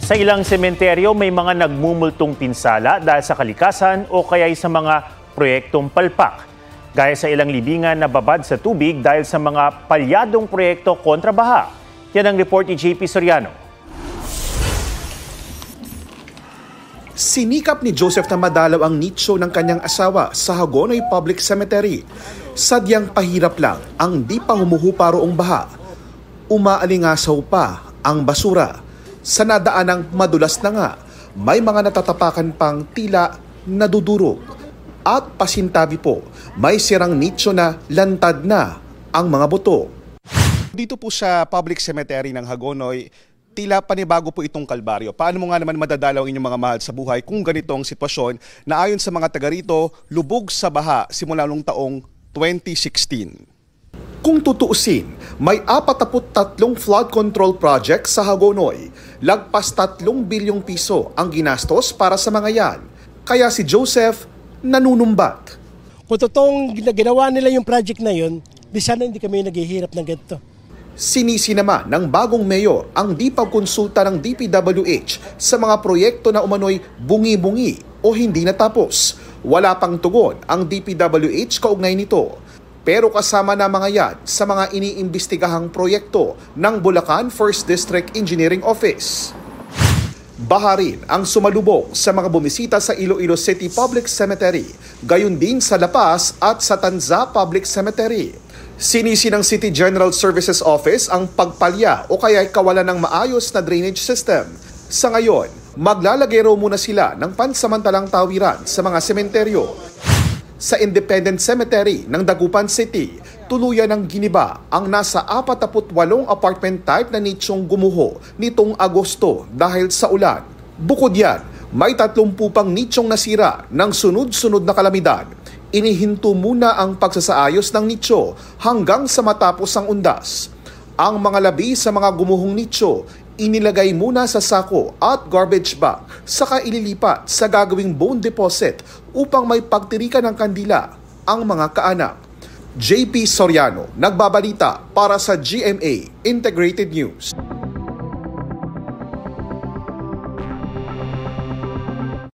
Sa ilang sementeryo may mga nagmumultong pinsala dahil sa kalikasan o kaya'y sa mga proyektong palpak. Gaya sa ilang libingan na babad sa tubig dahil sa mga palyadong proyekto kontra baha. Yan ang report ni JP Soriano. Sinikap ni Joseph na madalaw ang nicho ng kanyang asawa sa Hagonoy Public Cemetery. Sadyang pahirap lang ang di pa humuhupa roong baha. Umaalingasaw pa ang basura. Sa nadaanang madulas na nga, may mga natatapakan pang tila nadudurog. At pasintabi po, may sirang nicho na lantad na ang mga buto. Dito po sa public cemetery ng Hagonoy, tila panibago po itong kalbaryo. Paano mo nga naman madadalaw ang inyong mga mahal sa buhay kung ganito ang sitwasyon na ayon sa mga taga rito, lubog sa baha simula noong taong 2016? Kung tutuusin, may 43 flood control project sa Hagonoy. Lagpas 3 bilyong piso ang ginastos para sa mga yan. Kaya si Joseph nanunumbat. Kung totoong ginawa nila yung project na yun, di sana hindi kami naghihirap ng ganito. Sinisi naman ng bagong mayor ang di pagkonsulta ng DPWH sa mga proyekto na umano'y bungi-bungi o hindi natapos. Wala pang tugon ang DPWH kaugnay nito. Pero kasama na mga yan sa mga iniimbestigahang proyekto ng Bulacan 1st District Engineering Office. Baha rin ang sumalubong sa mga bumisita sa Iloilo City Public Cemetery, gayon din sa La Paz at sa Tanza Public Cemetery. Sinisi ng City General Services Office ang pagpalya o kaya kawalan ng maayos na drainage system. Sa ngayon, maglalagay raw muna sila ng pansamantalang tawiran sa mga sementeryo. Sa Independent Cemetery ng Dagupan City, tuluyan ng giniba ang nasa 48 apartment type na nichong gumuho nitong Agosto dahil sa ulan. Bukod yan, may 30 pang nichong nasira ng sunod-sunod na kalamidad. Inihinto muna ang pagsasaayos ng nicho hanggang sa matapos ang undas. Ang mga labi sa mga gumuhong nicho inilagay muna sa sako at garbage bag, saka ililipat sa gagawing bone deposit upang may pagtirikan ng kandila ang mga kaanak. JP Soriano, nagbabalita para sa GMA Integrated News.